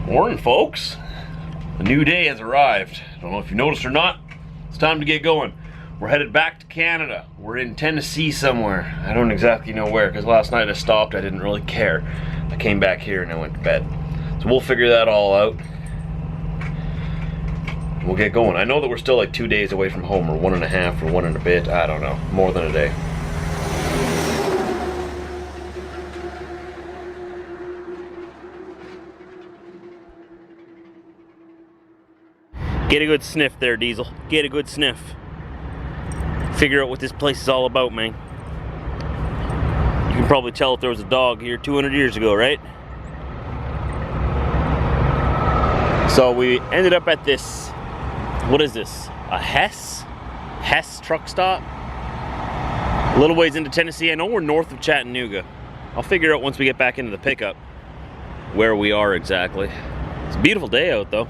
Morning, folks. A new day has arrived. I don't know if you noticed or not. It's time to get going. We're headed back to Canada. We're in Tennessee somewhere. I don't exactly know where, because last night I stopped. I didn't really care. I came back here and I went to bed. So we'll figure that all out. We'll get going. I know that we're still like 2 days away from home, or 1.5, or 1 and a bit. I don't know. More than a day. Get a good sniff there, Diesel. Get a good sniff. Figure out what this place is all about, man. You can probably tell if there was a dog here 200 years ago, right? So we ended up at this, what is this? A Hess truck stop? A little ways into Tennessee. I know we're north of Chattanooga. I'll figure out once we get back into the pickup where we are exactly. It's a beautiful day out though.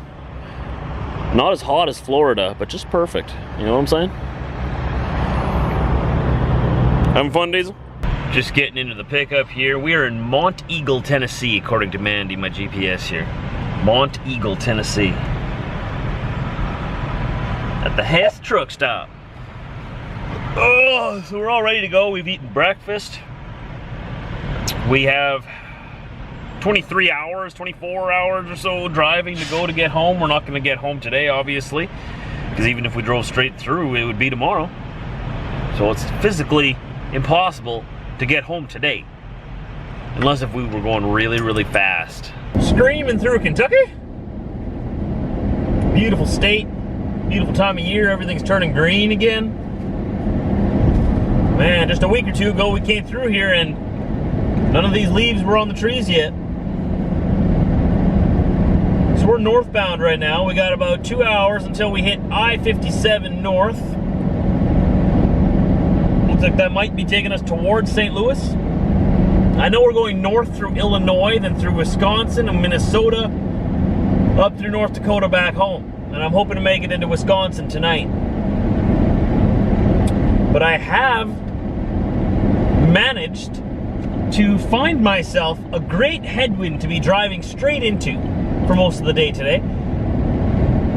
Not as hot as Florida, but just perfect. You know what I'm saying? Having fun, Diesel? Just getting into the pickup here. We are in Mont Eagle, Tennessee, according to Mandy, my GPS here. Mont Eagle, Tennessee. At the Hess truck stop. Oh, so we're all ready to go. We've eaten breakfast. We have 23 hours, 24 hours or so driving to go to get home. We're not going to get home today, obviously, because even if we drove straight through, it would be tomorrow. So it's physically impossible to get home today, unless if we were going really, really fast. Screaming through Kentucky. Beautiful state, beautiful time of year. Everything's turning green again. Man, just a week or two ago, we came through here and none of these leaves were on the trees yet. So we're northbound right now. We got about 2 hours until we hit I-57 north. Looks like that might be taking us towards St. Louis. I know we're going north through Illinois, then through Wisconsin and Minnesota, up through North Dakota back home. And I'm hoping to make it into Wisconsin tonight. But I have managed to find myself a great headwind to be driving straight into for most of the day today.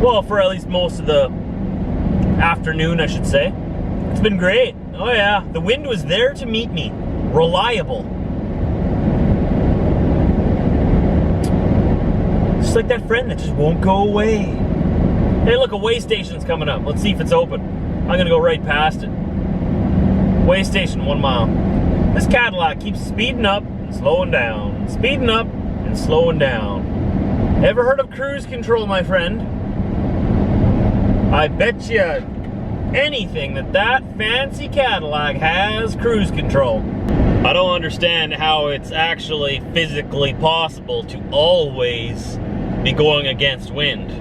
Well, for at least most of the afternoon, I should say. It's been great. Oh yeah, the wind was there to meet me. Reliable. Just like that friend that just won't go away. Hey look, a way station's coming up. Let's see if it's open. I'm gonna go right past it. Way station, 1 mile. This Cadillac keeps speeding up and slowing down. Speeding up and slowing down. Ever heard of cruise control, my friend? I bet you anything that fancy Cadillac has cruise control. I don't understand how it's actually physically possible to always be going against wind.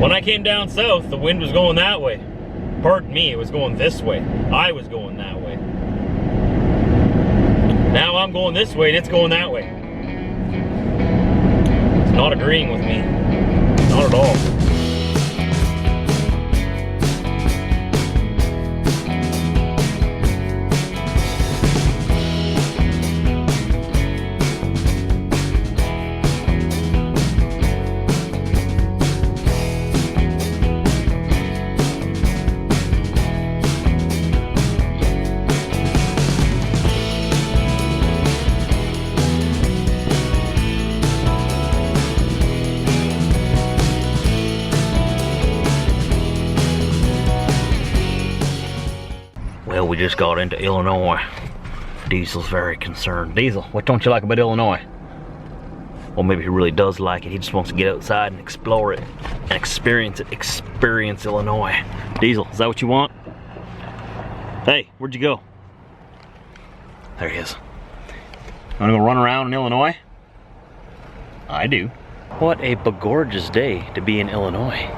When I came down south, the wind was going that way. Pardon me, it was going this way. I was going that way. Now I'm going this way and it's going that way. It's not agreeing with me. Not at all. Well, we just got into Illinois. Diesel's very concerned. Diesel, what don't you like about Illinois? Well, maybe he really does like it. He just wants to get outside and explore it and experience it. Experience Illinois. Diesel, is that what you want? Hey, where'd you go? There he is. Wanna go run around in Illinois? I do. What a gorgeous day to be in Illinois.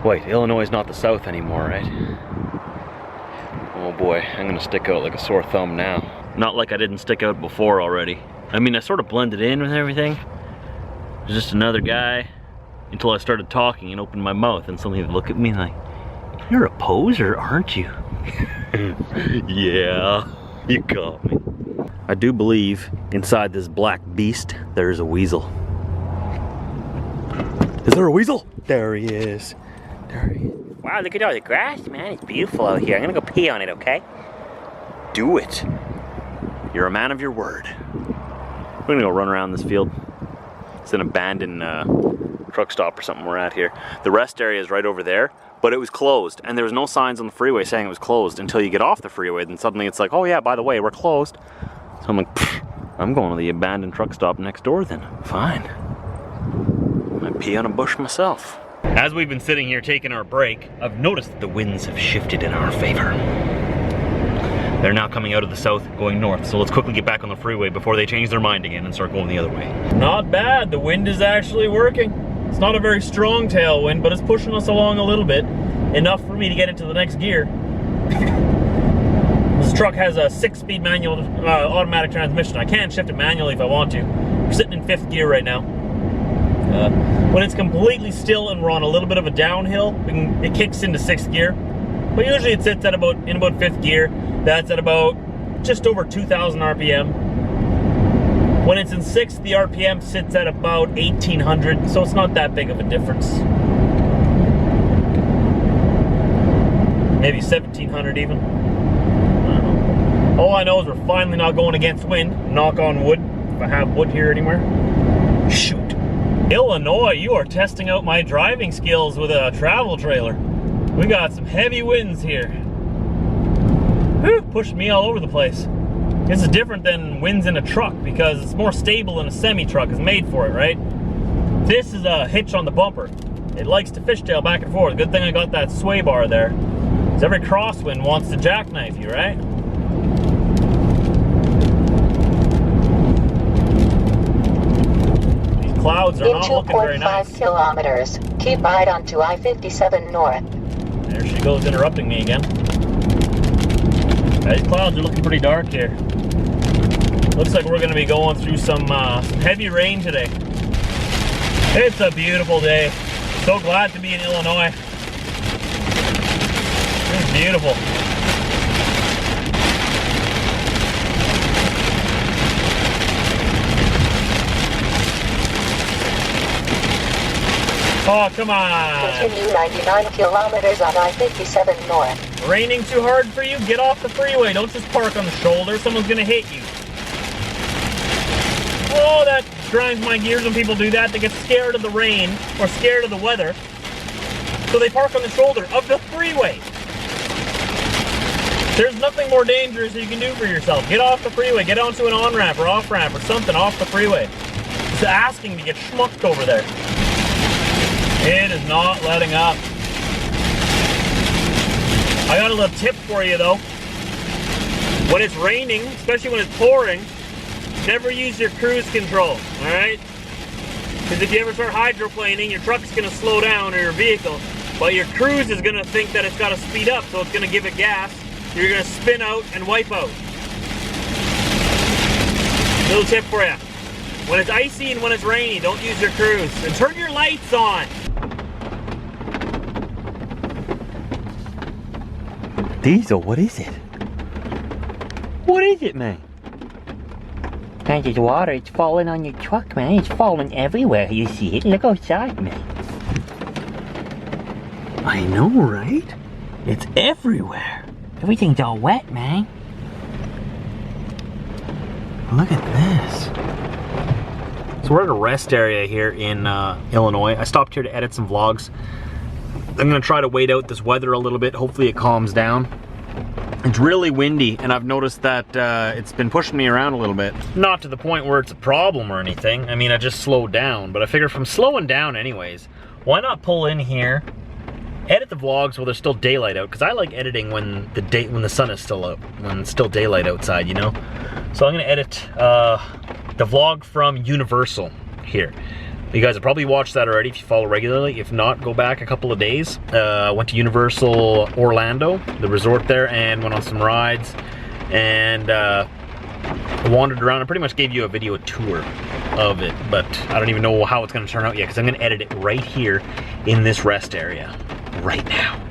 Wait, Illinois is not the South anymore, right? Oh boy, I'm gonna stick out like a sore thumb now. Not like I didn't stick out before already. I mean, I sort of blended in with everything. It was just another guy until I started talking and opened my mouth and somebody would look at me like, you're a poser, aren't you? Yeah, you got me. I do believe inside this black beast, there's a weasel. Is there a weasel? There he is. There he is. Wow, look at all the grass, man. It's beautiful out here. I'm gonna go pee on it, okay? Do it. You're a man of your word. We're gonna go run around this field. It's an abandoned truck stop or something we're at here. The rest area is right over there, but it was closed, and there was no signs on the freeway saying it was closed until you get off the freeway. Then suddenly it's like, oh yeah, by the way, we're closed. So I'm like, I'm going to the abandoned truck stop next door then. Fine. I might pee on a bush myself. As we've been sitting here taking our break, I've noticed that the winds have shifted in our favor. They're now coming out of the south, going north. So let's quickly get back on the freeway before they change their mind again and start going the other way. Not bad, the wind is actually working. It's not a very strong tailwind, but it's pushing us along a little bit. Enough for me to get into the next gear. This truck has a 6-speed manual automatic transmission. I can shift it manually if I want to. We're sitting in 5th gear right now. When it's completely still and we're on a little bit of a downhill, it kicks into 6th gear. But usually it sits at in about 5th gear. That's at about just over 2,000 RPM. When it's in 6th, the RPM sits at about 1,800, so it's not that big of a difference. Maybe 1,700 even. I don't know. All I know is we're finally not going against wind. Knock on wood, if I have wood here anywhere. Shoot. Illinois, you are testing out my driving skills with a travel trailer. We got some heavy winds here. Whew, pushed me all over the place. This is different than winds in a truck because it's more stable than a semi-truck is made for it, right? This is a hitch on the bumper. It likes to fishtail back and forth. Good thing I got that sway bar there. Because every crosswind wants to jackknife you, right? These clouds are not looking very nice. In 2.5 kilometers, keep right onto I-57 North. There she goes, interrupting me again. These clouds are looking pretty dark here. Looks like we're going to be going through some heavy rain today. It's a beautiful day. So glad to be in Illinois. It's beautiful. Oh, come on. Continue 99 kilometers on I-57 North. Raining too hard for you? Get off the freeway. Don't just park on the shoulder. Someone's going to hit you. Oh, that grinds my gears when people do that. They get scared of the rain or scared of the weather. So they park on the shoulder of the freeway. There's nothing more dangerous that you can do for yourself. Get off the freeway. Get onto an on-ramp or off-ramp or something off the freeway. It's asking to get schmucked over there. It is not letting up. I got a little tip for you though. When it's raining, especially when it's pouring, never use your cruise control, alright? Because if you ever start hydroplaning, your truck's going to slow down or your vehicle, but your cruise is going to think that it's got to speed up, so it's going to give it gas. You're going to spin out and wipe out. Little tip for you. When it's icy and when it's rainy, don't use your cruise. And turn your lights on. Diesel, what is it? What is it, man? Kind of water, it's falling on your truck, man. It's falling everywhere. You see it? Look outside, man. I know, right? It's everywhere. Everything's all wet, man. Look at this. So we're at a rest area here in Illinois. I stopped here to edit some vlogs. I'm gonna try to wait out this weather a little bit. Hopefully it calms down. It's really windy, and I've noticed that it's been pushing me around a little bit. Not to the point where it's a problem or anything. I mean, I just slowed down, but I figured from slowing down anyways, why not pull in here, edit the vlogs while there's still daylight out, because I like editing when the sun is still out, when it's still daylight outside, you know? So I'm gonna edit the vlog from Universal here. You guys have probably watched that already if you follow regularly. If not, go back a couple of days. Went to Universal Orlando, the resort there, and went on some rides. And wandered around. I pretty much gave you a video tour of it, but I don't even know how it's going to turn out yet because I'm going to edit it right here in this rest area right now.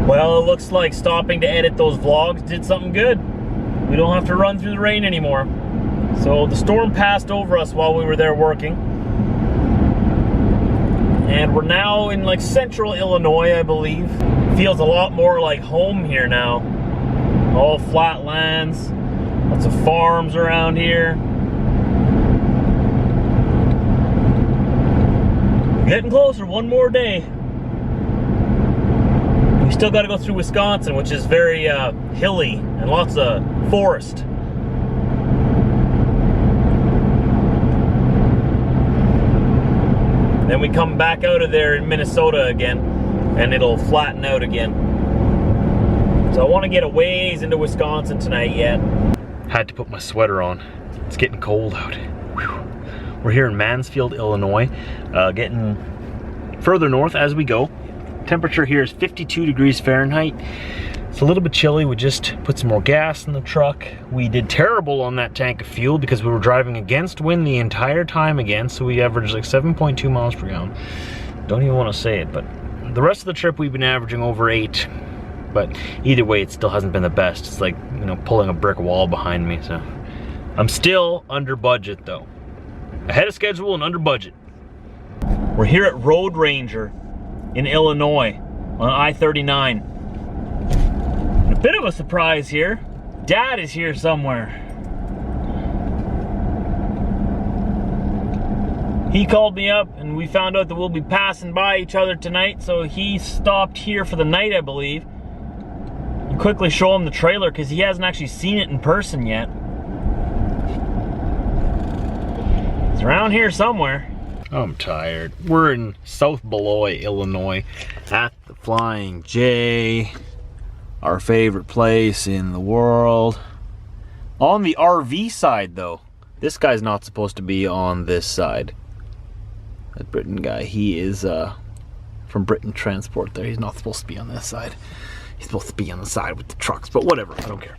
Well, it looks like stopping to edit those vlogs did something good. We don't have to run through the rain anymore. So the storm passed over us while we were there working. And we're now in like central Illinois, I believe. Feels a lot more like home here now. All flat lands, lots of farms around here. Getting closer, one more day. We still got to go through Wisconsin, which is very hilly and lots of forest. Then we come back out of there in Minnesota again, and it'll flatten out again. So I want to get a ways into Wisconsin tonight yet. Had to put my sweater on. It's getting cold out. Whew. We're here in Mansfield, Illinois, getting further north as we go. Temperature here is 52 degrees Fahrenheit. It's a little bit chilly. We just put some more gas in the truck. We did terrible on that tank of fuel because we were driving against wind the entire time again, so we averaged like 7.2 miles per gallon. Don't even want to say it, but the rest of the trip we've been averaging over 8. But either way, it still hasn't been the best. It's like, you know, pulling a brick wall behind me, so. I'm still under budget though. Ahead of schedule and under budget. We're here at Road Ranger in Illinois on I-39. A bit of a surprise here. Dad is here somewhere. He called me up and we found out that we'll be passing by each other tonight, so he stopped here for the night, I believe. And quickly show him the trailer because he hasn't actually seen it in person yet. It's around here somewhere. I'm tired. We're in South Beloit, Illinois, at the Flying J, our favorite place in the world. On the RV side though, this guy's not supposed to be on this side. That Britain guy, he is from Britain Transport there. He's not supposed to be on this side. He's supposed to be on the side with the trucks, but whatever, I don't care.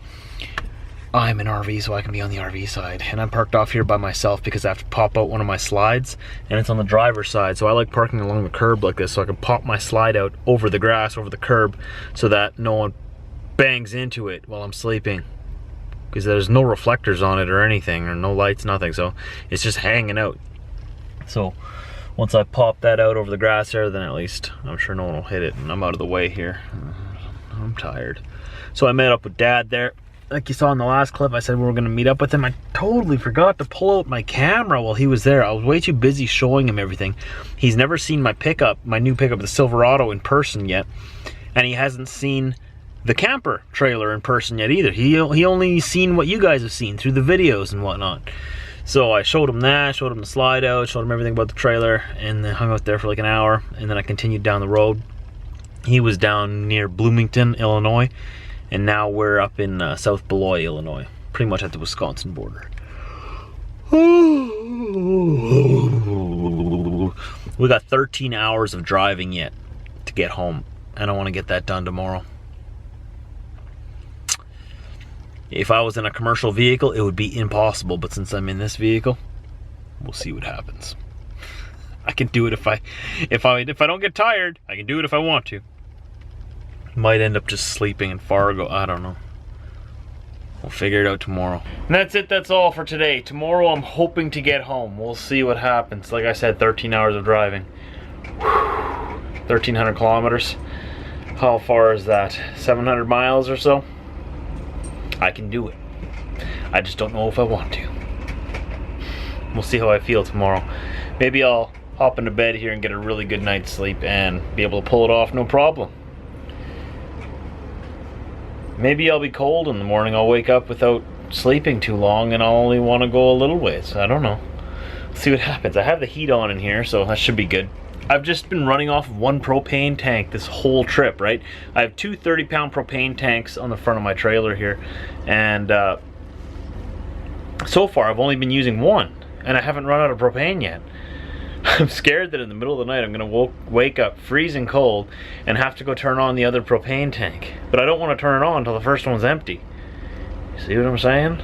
I'm an RV, so I can be on the RV side. And I'm parked off here by myself because I have to pop out one of my slides, and it's on the driver's side. So I like parking along the curb like this so I can pop my slide out over the grass, over the curb, so that no one bangs into it while I'm sleeping. Because there's no reflectors on it or anything, or no lights, nothing. So it's just hanging out. So once I pop that out over the grass there, then at least I'm sure no one will hit it, and I'm out of the way here. I'm tired. So I met up with Dad there. Like you saw in the last clip, I said we were going to meet up with him. I totally forgot to pull out my camera while he was there. I was way too busy showing him everything. He's never seen my pickup, my new pickup, the Silverado, in person yet. And he hasn't seen the camper trailer in person yet either. He only seen what you guys have seen through the videos and whatnot. So I showed him that, showed him the slide out, showed him everything about the trailer, and then hung out there for like an hour. And then I continued down the road. He was down near Bloomington, Illinois. And now we're up in South Beloit, Illinois, pretty much at the Wisconsin border. We got 13 hours of driving yet to get home, and I want to get that done tomorrow. If I was in a commercial vehicle, it would be impossible, but since I'm in this vehicle, we'll see what happens. I can do it if I don't get tired. I can do it if I want to. Might end up just sleeping in Fargo. I don't know. We'll figure it out tomorrow. And that's it. That's all for today. Tomorrow I'm hoping to get home. We'll see what happens. Like I said, 13 hours of driving. 1,300 kilometers. How far is that? 700 miles or so? I can do it. I just don't know if I want to. We'll see how I feel tomorrow. Maybe I'll hop into bed here and get a really good night's sleep and be able to pull it off no problem. Maybe I'll be cold in the morning. I'll wake up without sleeping too long and I'll only want to go a little ways. I don't know. Let's see what happens. I have the heat on in here, so that should be good. I've just been running off of one propane tank this whole trip, right? I have two 30-pound propane tanks on the front of my trailer here, and so far I've only been using one, and I haven't run out of propane yet. I'm scared that in the middle of the night I'm gonna wake up freezing cold and have to go turn on the other propane tank. But I don't want to turn it on until the first one's empty. See what I'm saying?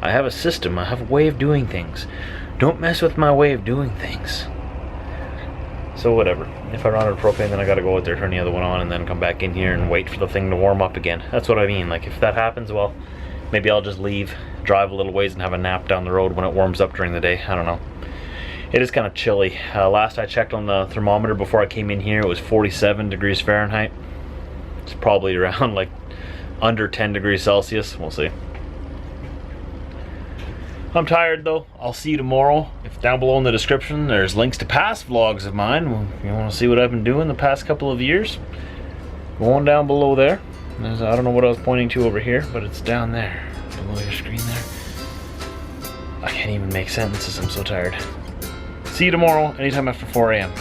I have a system, I have a way of doing things. Don't mess with my way of doing things. So whatever. If I run out of propane, then I gotta go out there, turn the other one on, and then come back in here and wait for the thing to warm up again. That's what I mean. Like, if that happens, well, maybe I'll just leave, drive a little ways, and have a nap down the road when it warms up during the day. I don't know. It is kind of chilly. Last I checked on the thermometer before I came in here, it was 47 degrees Fahrenheit. It's probably around like under 10 degrees Celsius. We'll see. I'm tired though. I'll see you tomorrow. If down below in the description there's links to past vlogs of mine. If you want to see what I've been doing the past couple of years, go on down below there. I don't know what I was pointing to over here, but it's down there. Below your screen there. I can't even make sentences, I'm so tired. See you tomorrow, anytime after 4 a.m.